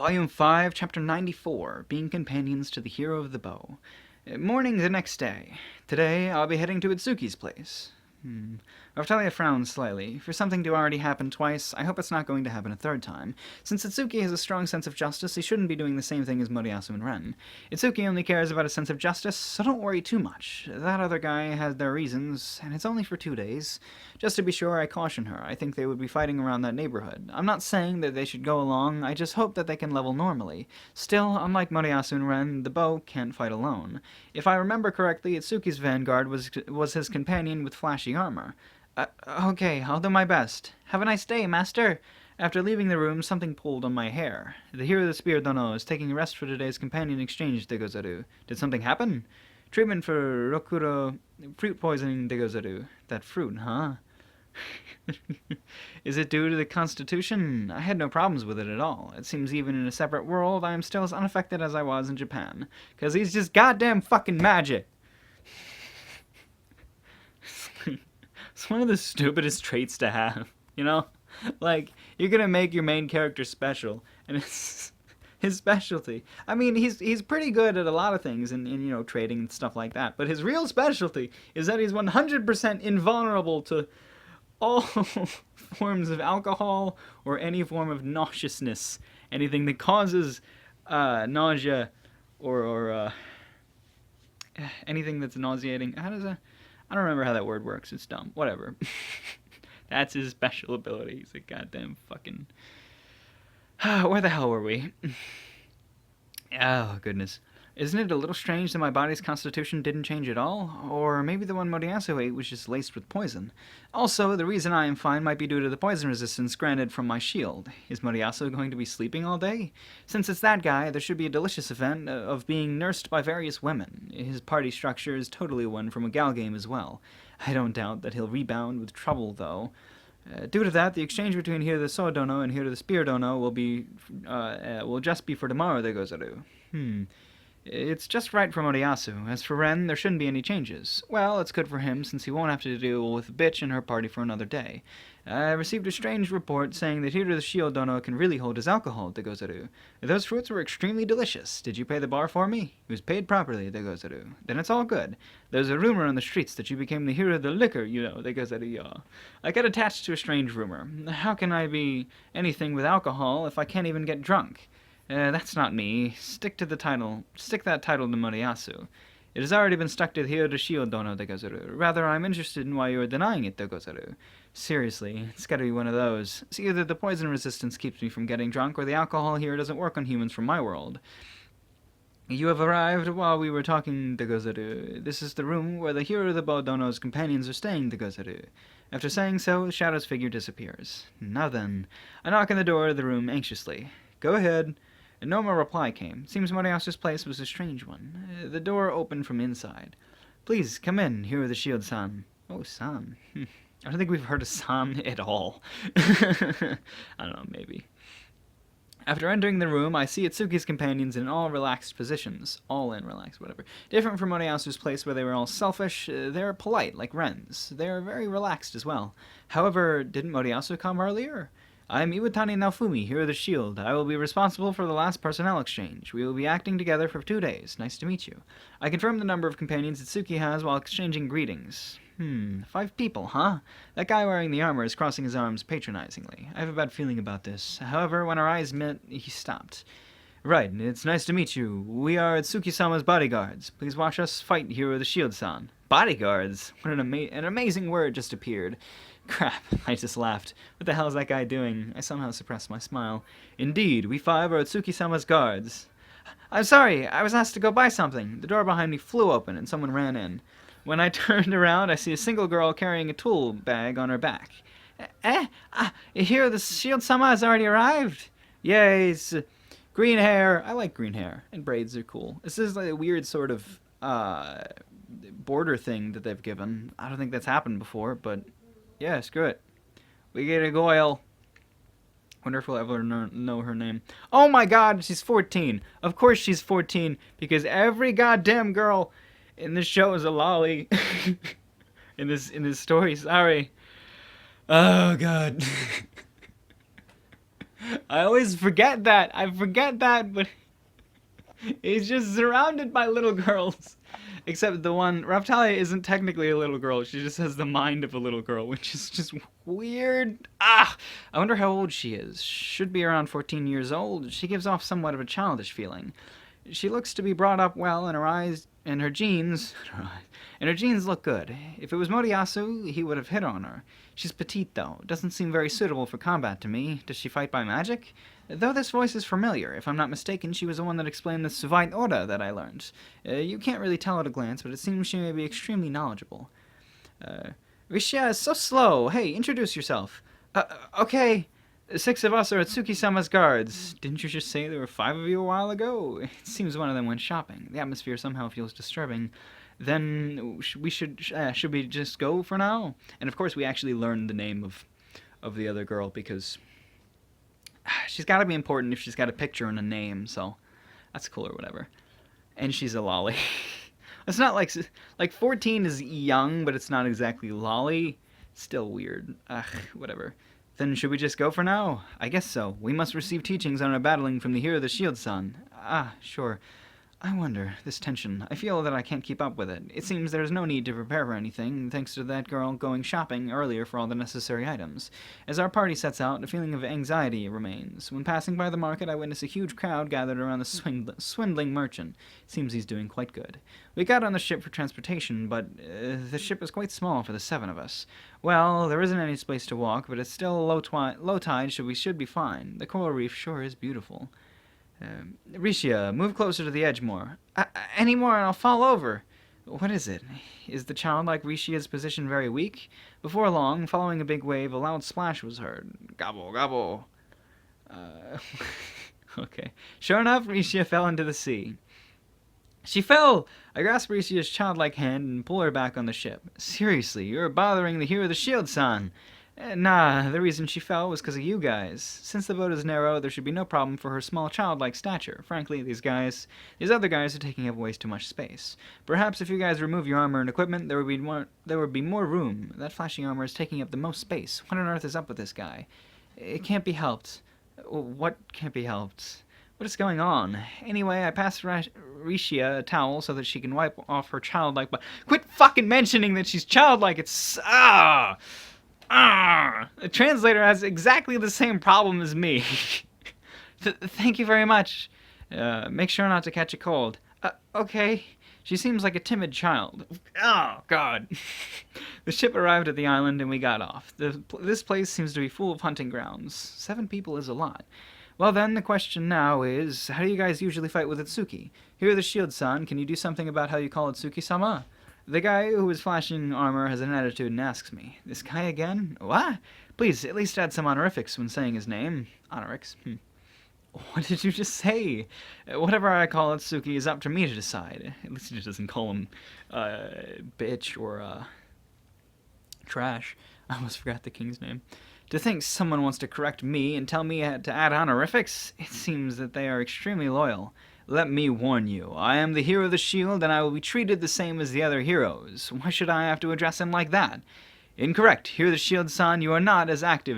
Volume 5, Chapter 94, Being Companions to the Hero of the Bow. Morning the next day. Today, I'll be heading to Itsuki's place. Raftalia frowns slightly. For something to already happen twice, I hope it's not going to happen a third time. Since Itsuki has a strong sense of justice, he shouldn't be doing the same thing as Motoyasu and Ren. Itsuki only cares about a sense of justice, so don't worry too much. That other guy has their reasons, and it's only for 2 days. Just to be sure, I caution her. I think they would be fighting around that neighborhood. I'm not saying that they should go along, I just hope that they can level normally. Still, unlike Motoyasu and Ren, the bow can't fight alone. If I remember correctly, Itsuki's vanguard was his companion with flashy armor. Okay, I'll do my best. Have a nice day, master. After leaving the room, something pulled on my hair. The hero of the spear dono is taking a rest for today's companion exchange, Degozaru. Did something happen? Treatment for Rokuro fruit poisoning, Degozaru. That fruit, huh? Is it due to the Constitution? I had no problems with it at all. It seems even in a separate world, I am still as unaffected as I was in Japan. 'Cause he's just goddamn fucking magic. It's one of the stupidest traits to have, you know? Like, you're gonna make your main character special, and it's his specialty. I mean, he's pretty good at a lot of things in you know, trading and stuff like that, but his real specialty is that he's 100% invulnerable to all forms of alcohol or any form of nauseousness. Anything that causes nausea or anything that's nauseating. How does that... I don't remember how that word works. It's dumb. Whatever. That's his special ability. He's a goddamn fucking... Where the hell were we? Oh, goodness. Isn't it a little strange that my body's constitution didn't change at all? Or maybe the one Motoyasu ate was just laced with poison. Also, the reason I am fine might be due to the poison resistance granted from my shield. Is Motoyasu going to be sleeping all day? Since it's that guy, there should be a delicious event of being nursed by various women. His party structure is totally one from a gal game as well. I don't doubt that he'll rebound with trouble, though. Due to that, the exchange between here the sword dono and here the spear dono will just be for tomorrow, Degozaru. It's just right for Motoyasu. As for Ren, there shouldn't be any changes. Well, it's good for him, since he won't have to deal with a bitch and her party for another day. I received a strange report saying that Hiro the Shield Dono can really hold his alcohol, Degozaru. Those fruits were extremely delicious. Did you pay the bar for me? He was paid properly, Degozaru. Then it's all good. There's a rumor on the streets that you became the hero of the liquor, you know, Degozaru. I got attached to a strange rumor. How can I be anything with alcohol if I can't even get drunk? That's not me. Stick that title to Motoyasu. It has already been stuck to the Hiro Shield Dono, Degozaru. Rather, I'm interested in why you are denying it, Degozaru. Seriously, it's gotta be one of those. See, either the poison resistance keeps me from getting drunk, or the alcohol here doesn't work on humans from my world. You have arrived while we were talking, Degozaru. This is the room where the Hero of the Bow Dono's companions are staying, Degozaru. After saying so, the Shadow's figure disappears. Now then, I knock on the door of the room anxiously. Go ahead. No more reply came. Seems Motoyasu's place was a strange one. The door opened from inside. Please, come in, Hero of the Shield-san. Oh, san. I don't think we've heard of san at all. I don't know, maybe. After entering the room, I see Itsuki's companions in all relaxed positions. All in relaxed, whatever. Different from Motoyasu's place where they were all selfish, they're polite, like Ren's. They're very relaxed as well. However, didn't Motoyasu come earlier? I'm Iwatani Naofumi, Hero of the Shield. I will be responsible for the last personnel exchange. We will be acting together for 2 days. Nice to meet you. I confirm the number of companions Itsuki has while exchanging greetings. 5 people, huh? That guy wearing the armor is crossing his arms patronizingly. I have a bad feeling about this. However, when our eyes met, he stopped. Right, it's nice to meet you. We are Itsuki-sama's bodyguards. Please watch us fight Hero of the Shield-san. Bodyguards? What an amazing word just appeared. Crap, I just laughed. What the hell is that guy doing? I somehow suppressed my smile. Indeed, we 5 are Itsuki-sama's guards. I'm sorry, I was asked to go buy something. The door behind me flew open and someone ran in. When I turned around, I see a single girl carrying a tool bag on her back. Here the Shield-sama has already arrived? Yay, green hair. I like green hair, and braids are cool. This is like a weird sort of border thing that they've given. I don't think that's happened before, but yeah, screw it. We get a Goyle. Wonder if we'll ever know her name. Oh my god, she's 14. Of course she's 14, because every goddamn girl in this show is a lolly. in this story, sorry. Oh god. I always forget that. I forget that, but he's just surrounded by little girls. Except the one, Raphtalia isn't technically a little girl. She just has the mind of a little girl, which is just weird. Ah! I wonder how old she is. Should be around 14 years old. She gives off somewhat of a childish feeling. She looks to be brought up well, and her eyes and her genes, and her genes look good. If it was Motoyasu, he would have hit on her. She's petite, though. Doesn't seem very suitable for combat to me. Does she fight by magic? Though this voice is familiar, if I'm not mistaken, she was the one that explained the Suvite Order that I learned. You can't really tell at a glance, but it seems she may be extremely knowledgeable. Rishia is so slow. Hey, introduce yourself. Okay. 6 of us are Itsuki-sama's guards. Didn't you just say there were 5 of you a while ago? It seems one of them went shopping. The atmosphere somehow feels disturbing. Then should we just go for now? And of course we actually learned the name of the other girl because she's got to be important if she's got a picture and a name, so that's cool or whatever. And she's a lolly. It's not like 14 is young, but it's not exactly lolly. Still weird. Whatever. Then should we just go for now? I guess so. We must receive teachings on our battling from the hero of the shield son. Sure. I wonder, this tension. I feel that I can't keep up with it. It seems there's no need to prepare for anything, thanks to that girl going shopping earlier for all the necessary items. As our party sets out, a feeling of anxiety remains. When passing by the market, I witness a huge crowd gathered around the swindling merchant. Seems he's doing quite good. We got on the ship for transportation, but the ship is quite small for the 7 of us. Well, there isn't any space to walk, but it's still low tide, so we should be fine. The coral reef sure is beautiful. Rishia, move closer to the edge more. Any more and I'll fall over. What is it? Is the childlike Rishia's position very weak? Before long, following a big wave, a loud splash was heard. Gobble, gobble. Okay. Sure enough, Rishia fell into the sea. She fell! I grasped Rishia's childlike hand and pulled her back on the ship. Seriously, you're bothering the hero of the shield, son. Nah, the reason she fell was because of you guys. Since the boat is narrow, there should be no problem for her small childlike stature. Frankly, these other guys are taking up way too much space. Perhaps if you guys remove your armor and equipment, there would be more room. That flashing armor is taking up the most space. What on earth is up with this guy? It can't be helped. What can't be helped? What is going on? Anyway, I passed Rishia a towel so that she can wipe off her childlike butt. Quit fucking mentioning that she's childlike. It's the translator has exactly the same problem as me. Thank you very much. Make sure not to catch a cold. Okay. She seems like a timid child. Oh, God. The ship arrived at the island and we got off. This place seems to be full of hunting grounds. 7 people is a lot. Well then, the question now is, how do you guys usually fight with Itsuki? Here the shield son, can you do something about how you call Itsuki-sama? The guy who was flashing armor has an attitude and asks me, this guy again? What? Please, at least add some honorifics when saying his name. Honorifics? What did you just say? Whatever I call Itsuki is up to me to decide. At least he doesn't call him, bitch or, trash. I almost forgot the king's name. To think someone wants to correct me and tell me to add honorifics? It seems that they are extremely loyal. Let me warn you, I am the hero of the shield, and I will be treated the same as the other heroes. Why should I have to address him like that? Incorrect. Hero of the shield, son, you are not as active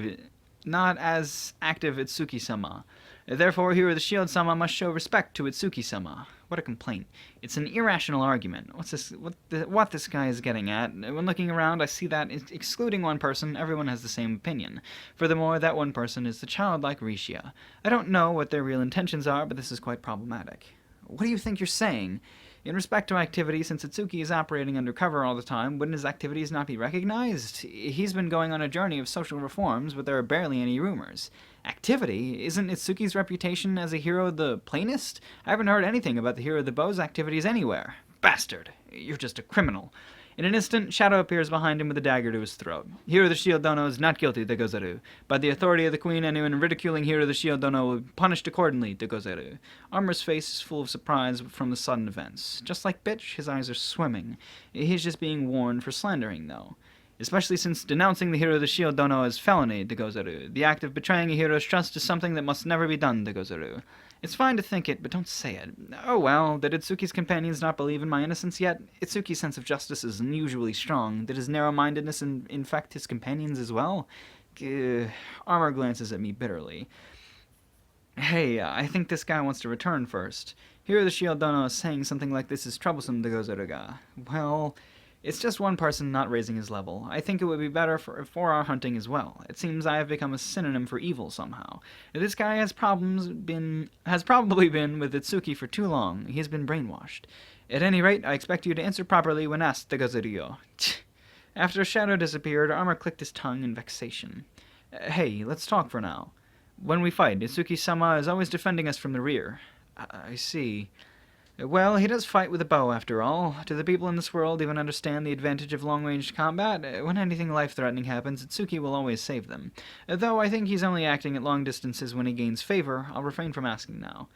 Itsuki-sama. Therefore, hero of the shield, sama must show respect to Itsuki-sama. What a complaint. It's an irrational argument. What this guy is getting at? When looking around, I see that, excluding one person, everyone has the same opinion. Furthermore, that one person is the childlike Rishia. I don't know what their real intentions are, but this is quite problematic. What do you think you're saying? In respect to activity, since Itsuki is operating undercover all the time, wouldn't his activities not be recognized? He's been going on a journey of social reforms, but there are barely any rumors. Activity? Isn't Itsuki's reputation as a hero the plainest? I haven't heard anything about the hero of the bow's activities anywhere. Bastard! You're just a criminal. In an instant, Shadow appears behind him with a dagger to his throat. Hero of the Shield Dono is not guilty, Degozaru. By the authority of the Queen, anyone ridiculing Hero of the Shield Dono will be punished accordingly, Degozaru. Armor's face is full of surprise from the sudden events. Just like Bitch, his eyes are swimming. He's just being warned for slandering, though. Especially since denouncing the hero of the shield dono as felony, Degozaru. The act of betraying a hero's trust is something that must never be done, Degozaru. It's fine to think it, but don't say it. Oh well, did Itsuki's companions not believe in my innocence yet? Itsuki's sense of justice is unusually strong. Did his narrow-mindedness infect his companions as well? Armor glances at me bitterly. Hey, I think this guy wants to return first. Here the shield dono is saying something like this is troublesome to Gozoruga. Well, it's just one person not raising his level. I think it would be better for our hunting as well. It seems I have become a synonym for evil somehow. This guy has probably been with Itsuki for too long. He has been brainwashed. At any rate, I expect you to answer properly when asked, Gozoruyo. After Shadow disappeared, Armor clicked his tongue in vexation. Hey, let's talk for now. When we fight, Itsuki-sama is always defending us from the rear. I see. Well, he does fight with a bow, after all. Do the people in this world even understand the advantage of long-range combat? When anything life-threatening happens, Itsuki will always save them. Though I think he's only acting at long distances when he gains favor, I'll refrain from asking now.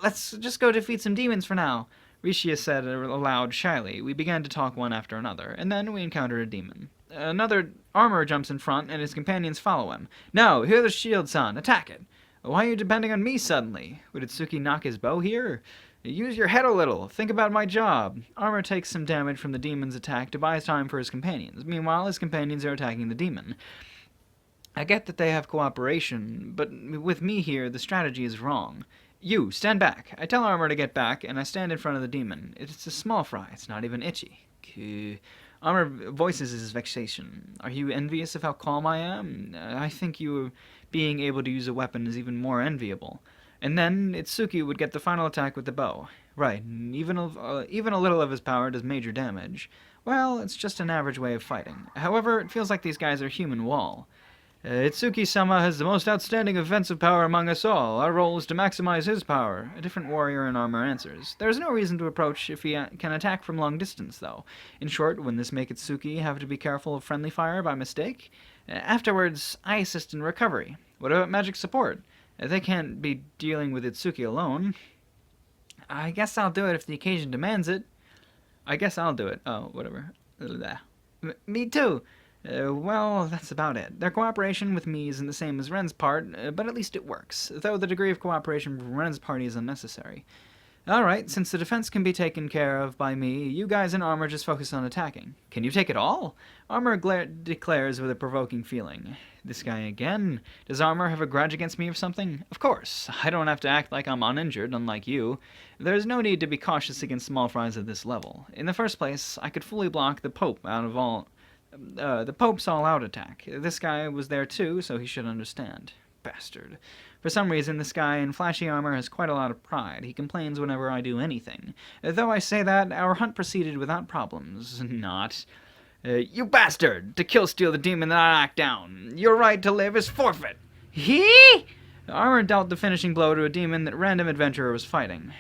Let's just go defeat some demons for now, Rishia said aloud shyly. We began to talk one after another, and then we encountered a demon. Another armor jumps in front, and his companions follow him. No, here's the shield-san. Attack it. Why are you depending on me suddenly? Would Itsuki knock his bow here? Use your head a little. Think about my job. Armor takes some damage from the demon's attack to buy time for his companions. Meanwhile, his companions are attacking the demon. I get that they have cooperation, but with me here, the strategy is wrong. You, stand back. I tell Armor to get back, and I stand in front of the demon. It's a small fry. It's not even itchy. Armor voices his vexation. Are you envious of how calm I am? I think you being able to use a weapon is even more enviable. And then Itsuki would get the final attack with the bow. Right, even a little of his power does major damage. Well, it's just an average way of fighting. However, it feels like these guys are human wall. Itsuki-sama has the most outstanding offensive power among us all. Our role is to maximize his power. A different warrior in armor answers. There is no reason to approach if he can attack from long distance, though. In short, wouldn't this make Itsuki have to be careful of friendly fire by mistake? Afterwards, I assist in recovery. What about magic support? They can't be dealing with Itsuki alone. I guess I'll do it if the occasion demands it. I guess I'll do it. Oh, whatever. Me too. Well, that's about it. Their cooperation with me isn't the same as Ren's part, but at least it works, though the degree of cooperation from Ren's party is unnecessary. Alright, since the defense can be taken care of by me, you guys in armor just focus on attacking. Can you take it all? Armor declares with a provoking feeling. This guy again? Does Armor have a grudge against me or something? Of course. I don't have to act like I'm uninjured, unlike you. There's no need to be cautious against small fries at this level. In the first place, I could fully block the Pope's all-out attack. This guy was there too, so he should understand. Bastard. For some reason, this guy in flashy armor has quite a lot of pride. He complains whenever I do anything. Though I say that, our hunt proceeded without problems. Not. You bastard! To kill-steal the demon that I knocked down. Your right to live is forfeit. He? Armor dealt the finishing blow to a demon that random adventurer was fighting.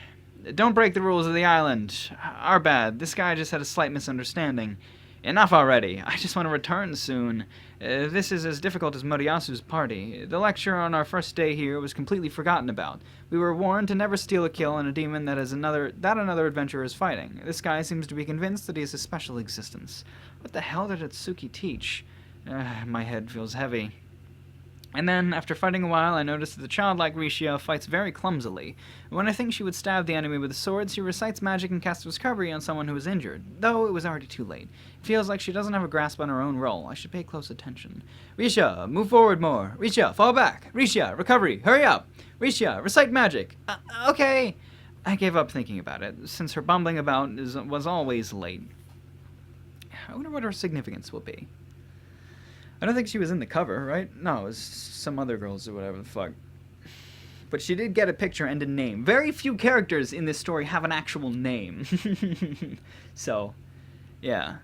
Don't break the rules of the island. Our bad. This guy just had a slight misunderstanding. Enough already. I just want to return soon. This is as difficult as Motoyasu's party. The lecture on our first day here was completely forgotten about. We were warned to never steal a kill on a demon that another adventurer is fighting. This guy seems to be convinced that he has a special existence. What the hell did Itsuki teach? My head feels heavy. And then, after fighting a while, I noticed that the childlike Rishia fights very clumsily. When I think she would stab the enemy with a sword, she recites magic and casts recovery on someone who is injured, though it was already too late. It feels like she doesn't have a grasp on her own role. I should pay close attention. Rishia, move forward more. Rishia, fall back. Rishia, recovery, hurry up. Rishia, recite magic. Okay. I gave up thinking about it, since her bumbling about was always late. I wonder what her significance will be. I don't think she was in the cover, right? No, it was some other girls or whatever the fuck. But she did get a picture and a name. Very few characters in this story have an actual name. So, yeah.